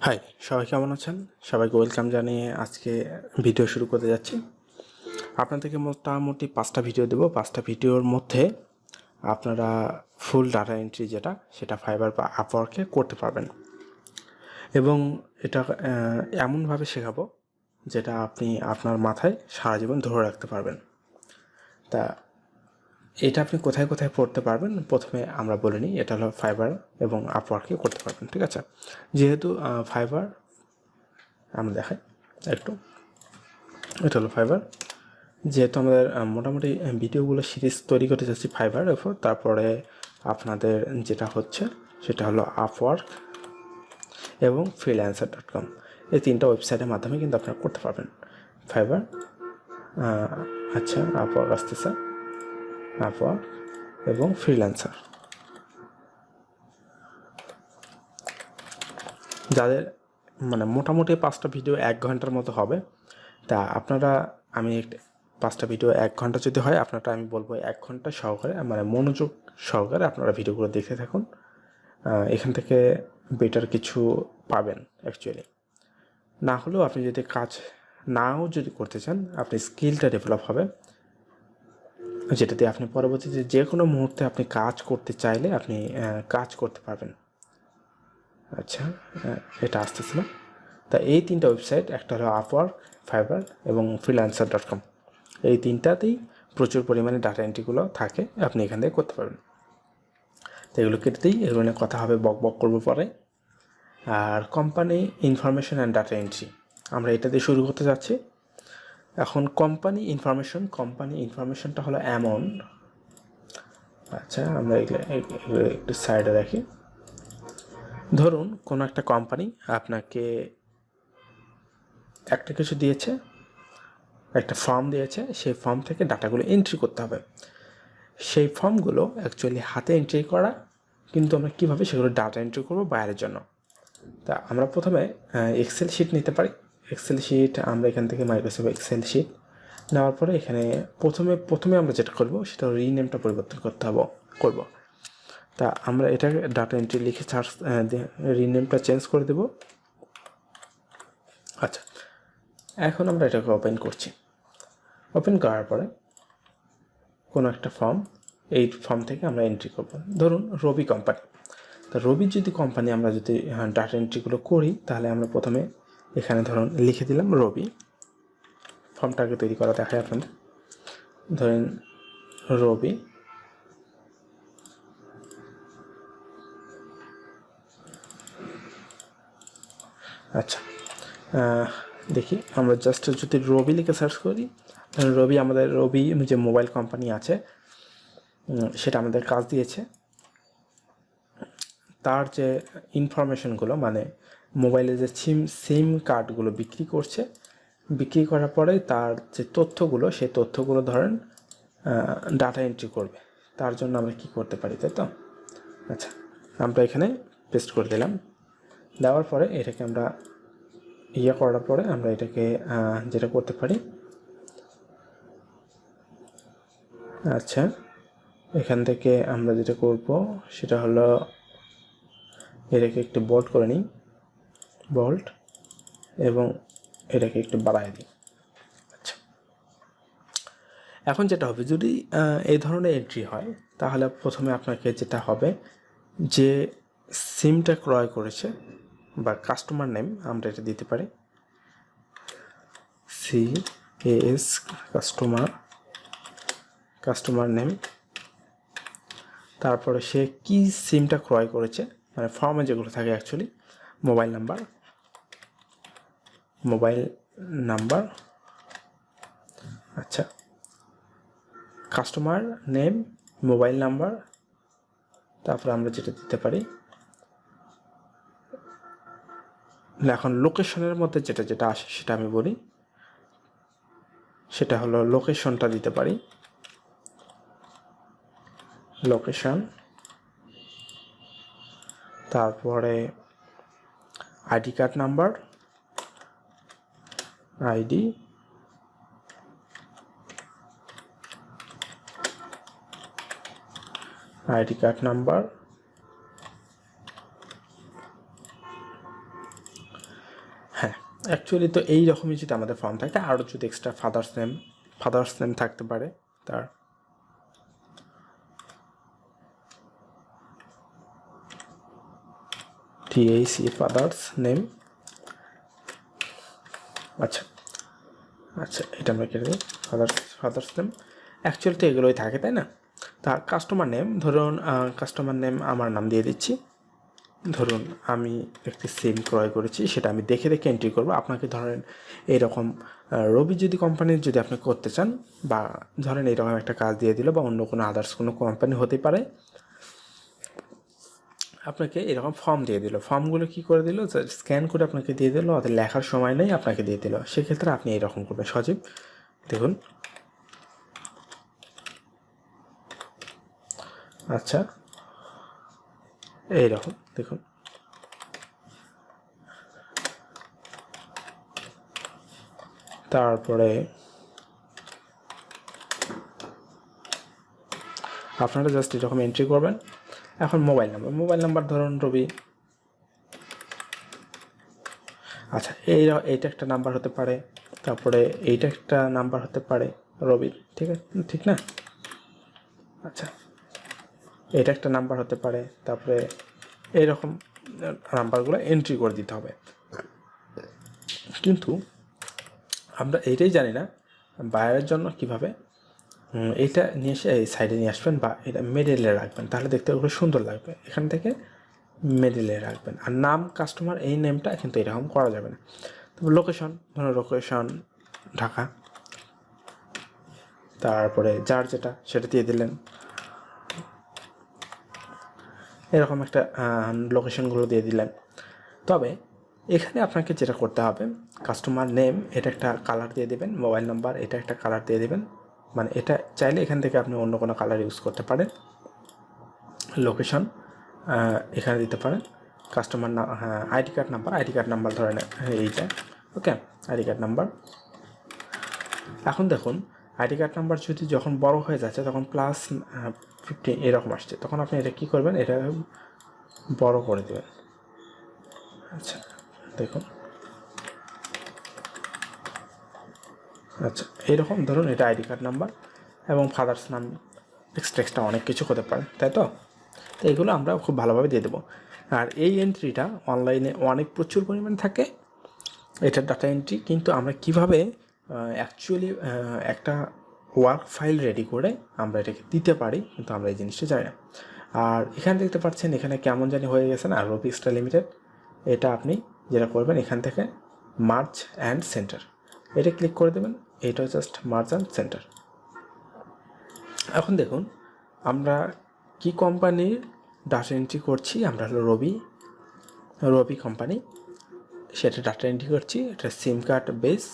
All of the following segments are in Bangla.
হাই, সবাই কেমন আছেন? সবাইকে ওয়েলকাম জানিয়ে আজকে ভিডিও শুরু করতে যাচ্ছি। আপনাদেরকে মোটামুটি 5টা ভিডিও দেবো। 5টা ভিডিওর মধ্যে আপনারা ফুল ডাটা এন্ট্রি সেটা ফাইবার বা আপওয়ার্কে করতে পারবেন এবং এটা এমনভাবে শেখাবো যেটা আপনি আপনার মাথায় সারা জীবন ধরে রাখতে পারবেন। তা এটা আপনি কোথায় কোথায় পড়তে পারবেন প্রথমে আমরা বলে নিই। এটা হলো ফাইবার এবং আপওয়ার্কে করতে পারবেন, ঠিক আছে? যেহেতু ফাইবার আমরা দেখাই একটু, এটা হলো ফাইবার। যেহেতু আমাদের মোটামুটি ভিডিওগুলো সিরিজ তৈরি করতে যাচ্ছি ফাইবার এরপর, তারপরে আপনাদের যেটা হচ্ছে সেটা হলো আপওয়ার্ক এবং freelancer.com, এই 3টা ওয়েবসাইটের মাধ্যমে কিন্তু আপনারা করতে পারবেন ফাইবার। আচ্ছা, আপওয়ার্ক আসতেছে, আপওয়ার্ক এবং ফ্রিল্যান্সার। যাদের মানে মোটামুটি 5টা ভিডিও 1 ঘন্টার মতো হবে, তা আপনারা আমি 5টা ভিডিও 1 ঘন্টা যদি হয় আপনারটা আমি বলবো 1 ঘন্টা সহকারে মানে মনোযোগ সহকারে আপনারা ভিডিওগুলো দেখতে থাকুন। এখান থেকে বেটার কিছু পাবেন অ্যাকচুয়ালি। না হলেও আপনি যদি কাজ নাও যদি করতে চান, আপনি স্কিলটা ডেভেলপ হবে, যেটা দিয়ে আপনি পরবর্তীতে যে কোনো মুহূর্তে আপনি কাজ করতে চাইলে আপনি কাজ করতে পারবেন। আচ্ছা, এটা আসতেছিল। তা এই 3টা ওয়েবসাইট, একটা হলো আপওয়ার্ক, ফাইবার এবং freelancer.com, এই 3টাতেই প্রচুর পরিমাণে ডাটা এন্ট্রিগুলো থাকে, আপনি এখান থেকে করতে পারবেন। তো এগুলো কেটেই এগুলো নিয়ে কথা হবে, বক বক করবো পরে। আর company information and data entry আমরা এটা দিয়ে শুরু করতে যাচ্ছি। এখন কোম্পানি ইনফরমেশনটা হলো এমন, আচ্ছা আমরা এগুলো একটু সাইডে রাখি। ধরুন কোনো একটা কোম্পানি আপনাকে একটা কিছু দিয়েছে, একটা ফর্ম দিয়েছে, সেই ফর্ম থেকে ডাটাগুলো এন্ট্রি করতে হবে। সেই ফর্মগুলো অ্যাকচুয়ালি হাতে এন্ট্রি করা, কিন্তু আমরা কীভাবে সেগুলো ডাটা এন্ট্রি করবো বাইরের জন্য। তা আমরা প্রথমে এক্সেল শিট নিতে পারি। এক্সেল শিট আমরা এখান থেকে মাইক্রোসফট এক্সেল শিট নেওয়ার পরে এখানে প্রথমে আমরা যেটা করবো সেটা রিনেমটা পরিবর্তন করব। তা আমরা এটাকে ডাটা এন্ট্রি লিখে রিনেমটা চেঞ্জ করে দেব। আচ্ছা, এখন আমরা এটাকে ওপেন করছি। ওপেন করার পরে কোনো একটা ফর্ম, এই ফর্ম থেকে আমরা এন্ট্রি করব। ধরুন রবি কোম্পানি। তা রবির যদি কোম্পানি আমরা যদি ডাটা এন্ট্রিগুলো করি, তাহলে আমরা প্রথমে এখানে ধরুন লিখে দিলাম রবি। ফর্মটাকে তৈরি করা দেখায় আপনাদের। ধরেন রবি, আচ্ছা দেখি আমরা জাস্ট যদি রবি লিখে সার্চ করি, রবি যে মোবাইল কোম্পানি আছে সেটা আমাদের কাজ দিয়েছে। তার যে ইনফরমেশনগুলো মানে মোবাইলে যে সিম কার্ডগুলো বিক্রি করার পরে তার যে তথ্যগুলো, সেই তথ্যগুলো ধরেন ডাটা এন্ট্রি করবে। তার জন্য আমরা কি করতে পারি, তাই তো? আচ্ছা, আমরা এখানে পেস্ট করে দিলাম। দেওয়ার পরে এটাকে আমরা করার পরে আমরা এটাকে যেটা করতে পারি, আচ্ছা এখান থেকে আমরা যেটা করব সেটা হলো এটাকে একটু বোল্ড করে নিই, বোল্ড, এবং এটাকে একটু বাড়ায় দিই। আচ্ছা, এখন যেটা হবে যদি এই ধরনের এন্ট্রি হয়, তাহলে প্রথমে আপনাকে যেটা হবে যে সিমটা ক্রয় করেছে বা কাস্টমার নেম আমরা এটা দিতে পারি, CAS কাস্টমার নেম। তারপরে সে কি সিমটা ক্রয় করেছে, মানে ফর্মে যেগুলো থাকে অ্যাকচুয়ালি মোবাইল নাম্বার, আচ্ছা কাস্টমার নেম, মোবাইল নাম্বার। তারপরে আমরা যেটা দিতে পারি, এখন লোকেশনের মধ্যে যেটা আসে সেটা আমি বলি, সেটা হলো লোকেশনটা দিতে পারি, লোকেশন। তারপরে ID card number, ID card number. Actually তো এই রকমই যদি আমাদের ফর্ম থাকে, আরও যদি এক্সট্রা ফাদার্স নেম থাকতে পারে তার, TAC ফাদার্স নেম। আচ্ছা আচ্ছা, এটা আমরা কেটে দিই, ফাদার্স নেম। অ্যাকচুয়ালি তো এগুলোই থাকে, তাই না? তা কাস্টমার নেম, ধরুন কাস্টমার নেম আমার নাম দিয়ে দিচ্ছি। ধরুন আমি একটি সিম ক্রয় করেছি, সেটা আমি দেখে দেখে এন্ট্রি করব। আপনাকে ধরেন এইরকম রবি যদি কোম্পানির যদি আপনি করতে চান, বা ধরেন এইরকম একটা কাজ দিয়ে দিল, বা অন্য কোনো আদার্স কোনো কোম্পানি হতে পারে, আপনাকে এরকম ফর্ম দিয়ে দিল। ফর্মগুলো কী করে দিল, স্ক্যান করে আপনাকে দিয়ে দিল, ওদের লেখার সময় নেই, আপনাকে দিয়ে দিল। সেক্ষেত্রে আপনি এরকম করবেন। সজীব, দেখুন, আচ্ছা এইরকম দেখুন, তারপরে আপনারা জাস্ট এরকম এন্ট্রি করবেন। এখন মোবাইল নাম্বার ধরুন রবি। আচ্ছা, এইটা একটা নাম্বার হতে পারে, তারপরে এইটা একটা নাম্বার হতে পারে রবির, ঠিক আছে, ঠিক না? আচ্ছা, এটা একটা নাম্বার হতে পারে, তারপরে এইরকম নাম্বারগুলো এন্ট্রি করে দিতে হবে। কিন্তু আমরা এইটাই জানি না বায়ারের জন্য কীভাবে এইটা নিয়ে এসে এই সাইডে নিয়ে আসবেন, বা এটা মিডলে রাখবেন, তাহলে দেখতে ওগুলো সুন্দর লাগবে। এখান থেকে মিডলে রাখবেন। আর নাম, কাস্টমার, এই নেমটা কিন্তু এরকম করা যাবে না। তারপর লোকেশন, ধরুন লোকেশন ঢাকা, তারপরে যার যেটা সেটা দিয়ে দিলেন। এরকম একটা লোকেশনগুলো দিয়ে দিলেন। তবে এখানে আপনাকে যেটা করতে হবে, কাস্টমার নেম এটা একটা কালার দিয়ে দেবেন, মোবাইল নাম্বার এটা একটা কালার দিয়ে দেবেন। মানে এটা চাইলে এখান থেকে আপনি অন্য কোনো কালার ইউজ করতে পারেন। লোকেশন এখানে দিতে পারেন। কাস্টমার না, হ্যাঁ, আইডি কার্ড নাম্বার ধরেন এইটা, ওকে, আইডি কার্ড নাম্বার। এখন দেখুন, আইডি কার্ড নাম্বার যদি যখন বড় হয়ে যাচ্ছে, তখন +15 এরকম আসছে, তখন আপনি এটা কী করবেন, এটা বড় করে দেবেন। আচ্ছা দেখুন, আচ্ছা এইরকম ধরুন, এটা আইডি কার্ড নাম্বার এবং ফাদার্স নাম, এক্সট্রা অনেক কিছু হতে পারে, তাই তো? তো এগুলো আমরা খুব ভালোভাবে দিয়ে দেবো। আর এই এন্ট্রিটা অনলাইনে প্রচুর পরিমাণে থাকে, এটা ডাটা এন্ট্রি। কিন্তু আমরা কিভাবে অ্যাকচুয়ালি একটা ওয়ার্ক ফাইল রেডি করে আমরা এটাকে দিতে পারি, কিন্তু আমরা এই জিনিসটা জানি না। আর এখানে দেখতে পাচ্ছেন, এখানে কেমন জানি হয়ে গেছে না, রবি এক্সট্রা লিমিটেড। এটা আপনি যেটা করবেন, এখান থেকে মার্জ অ্যান্ড সেন্টার, এটা ক্লিক করে দেবেন। এটা জাস্ট মার্জ অ্যান্ড সেন্টার। এখন দেখুন, আমরা কি কোম্পানির ডাটা এন্ট্রি করছি, আমরা হলো রবি কোম্পানি, সেটা ডাটা এন্ট্রি করছি। এটা সিম কার্ড বেস।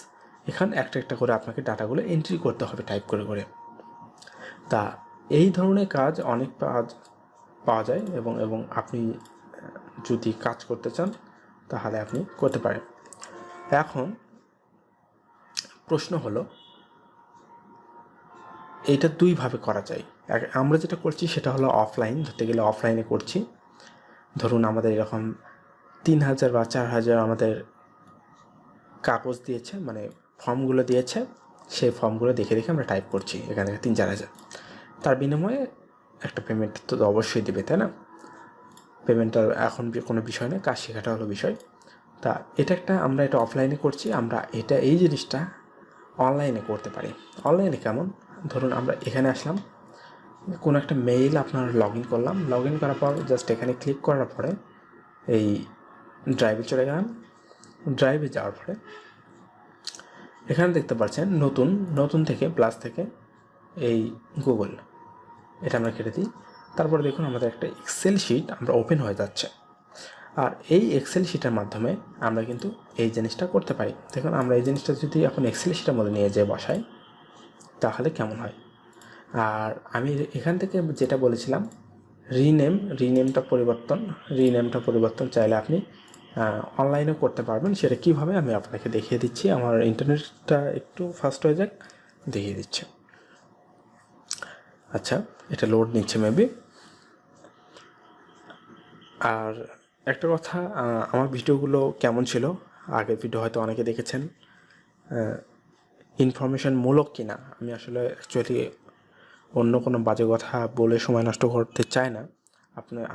এখানে একটা একটা করে আপনাকে ডাটাগুলো এন্ট্রি করতে হবে টাইপ করে করে। তা এই ধরনের কাজ অনেক পাওয়া যায়, এবং আপনি যদি কাজ করতে চান তাহলে আপনি করতে পারেন। এখন প্রশ্ন হলো, এইটা দুইভাবে করা যায়। আমরা যেটা করছি সেটা হলো অফলাইন, ধরতে গেলে অফলাইনে করছি। ধরুন আমাদের এরকম 3000 বা 4000 আমাদের কাগজ দিয়েছে, মানে ফর্মগুলো দিয়েছে, সেই ফর্মগুলো দেখে দেখে আমরা টাইপ করছি এখান থেকে 3-4000। তার বিনিময়ে একটা পেমেন্ট তো অবশ্যই দেবে, তাই না? পেমেন্টটা এখন কোনো বিষয় নয়, কাজ শেখাটা হলো বিষয়। তা আমরা এটা অফলাইনে করছি, আমরা এই জিনিসটা অনলাইনে করতে পারি। অনলাইনে কেমন, ধরুন আমরা এখানে আসলাম, কোনো একটা মেইল আপনার লগ ইন করলাম, লগ ইন করার পর জাস্ট এখানে ক্লিক করার পরে এই ড্রাইভে চলে গেলাম। ড্রাইভে যাওয়ার পরে এখানে দেখতে পাচ্ছেন নতুন থেকে প্লাস থেকে এই গুগল, এটা আমরা কেটে দিই। তারপরে দেখুন, আমাদের একটা এক্সেল শিট আমরা ওপেন হয়ে যাচ্ছে। আর এই এক্সেল শিটের মাধ্যমে আমরা কিন্তু এই জিনিসটা করতে পারি। দেখুন, আমরা এই জিনিসটা যদি এখন এক্সেল শিটের মধ্যে নিয়ে যেয়ে বসাই, তাহলে কেমন হয়। আর আমি এখান থেকে যেটা বলেছিলাম, রিনেমটা পরিবর্তন চাইলে আপনি অনলাইনেও করতে পারবেন। সেটা কীভাবে আমি আপনাকে দেখিয়ে দিচ্ছি। আমার ইন্টারনেটটা একটু ফাস্ট হয়ে যাক, দেখিয়ে দিচ্ছি। আচ্ছা, এটা লোড নিচ্ছে মেবি। আর একটা কথা, আমার ভিডিওগুলো কেমন ছিল আগের ভিডিও হয়তো অনেকে দেখেছেন, ইনফরমেশনমূলক কিনা। আমি আসলে অ্যাকচুয়ালি অন্য কোনো বাজে কথা বলে সময় নষ্ট করতে চাই না।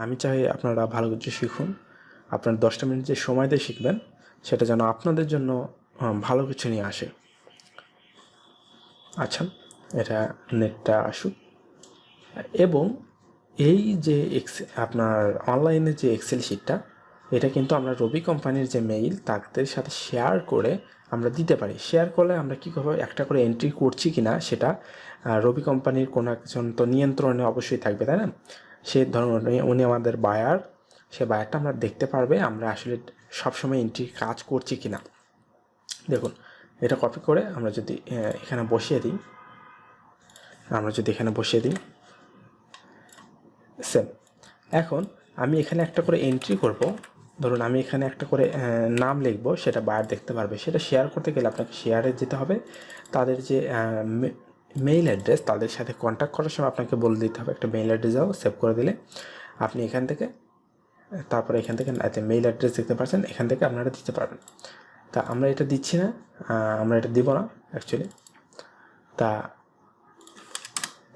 আমি চাই আপনারা ভালো কিছু শিখুন। আপনার 10টা মিনিট যে সময় দিয়ে শিখবেন সেটা যেন আপনাদের জন্য ভালো কিছু নিয়ে আসে। আচ্ছা, এটা নেটটা আসুক। এবং এই যে আপনার অনলাইনে যে এক্সেল শিটটা, এটা কিন্তু আমরা রবি কোম্পানির যে মেইল তাদের সাথে শেয়ার করে আমরা দিতে পারি। শেয়ার করলে আমরা কী করবো, একটা করে এন্ট্রি করছি কি না সেটা রবি কোম্পানির কোনো একজন তো নিয়ন্ত্রণে অবশ্যই থাকবে, তাই না? সে ধরুন উনি আমাদের বায়ার, সে বায়ারটা আমরা দেখতে পারবে আমরা আসলে সবসময় এন্ট্রি কাজ করছি কি না। দেখুন, এটা কপি করে আমরা যদি এখানে বসিয়ে দিই, সেম। এখন আমি এখানে একটা করে এন্ট্রি করব। ধরুন আমি এখানে একটা করে নাম লিখব, সেটা বায়ার দেখতে পারবে। সেটা শেয়ার করতে গেলে আপনাকে শেয়ারে যেতে হবে। তাদের যে মেইল অ্যাড্রেস, তাদের সাথে কন্ট্যাক্ট করার সময় আপনাকে বলে দিতে হবে একটা মেইল অ্যাড্রেস দাও। সেভ করে দিলে আপনি এখান থেকে, তারপরে এখান থেকে মেইল অ্যাড্রেস দেখতে পাচ্ছেন, এখান থেকে আপনারা দিতে পারবেন। তা আমরা এটা দিচ্ছি না, আমরা এটা দিব না অ্যাকচুয়ালি। তা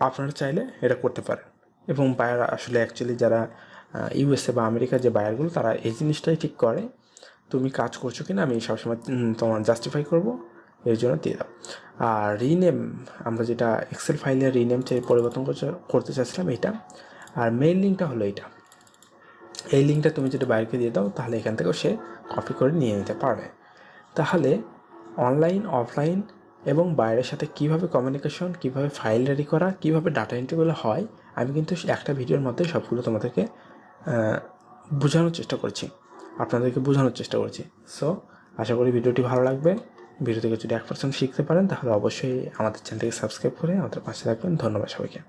আপনারা চাইলে এটা করতে পারেন। এবং বায়ার আসলে অ্যাকচুয়ালি যারা ইউএসএ বা আমেরিকার যে বায়ারগুলো, তারা এই জিনিসটাই ঠিক করে, তুমি কাজ করছো কি না আমি সবসময় তোমার জাস্টিফাই করবো, এর জন্য দিয়ে দাও। আর রিনেম, আমরা যেটা এক্সেল ফাইলের রিনেম পরিবর্তন করতে চাচ্ছিলাম এইটা। আর মেইল লিঙ্কটা হলো এইটা। এই লিঙ্কটা তুমি যদি বায়ারকে দিয়ে দাও, তাহলে এখান থেকেও সে কপি করে নিয়ে নিতে পারবে। তাহলে অনলাইন, অফলাইন এবং বায়ারের সাথে কীভাবে কমিউনিকেশন, কীভাবে ফাইল রেডি করা, কীভাবে ডাটা এন্ট্রিগুলো হয়, আমি কিন্তু একটা ভিডিওর মধ্যে সবগুলো তোমাদেরকে বোঝানোর চেষ্টা করছি, আপনাদেরকে বোঝানোর চেষ্টা করছি। সো আশা করি ভিডিওটি ভালো লাগবে। ভিডিও থেকে যদি 1% শিখতে পারেন, তাহলে অবশ্যই আমাদের চ্যানেলটিকে সাবস্ক্রাইব করে আমাদের পাশে থাকবেন। ধন্যবাদ সবাইকে।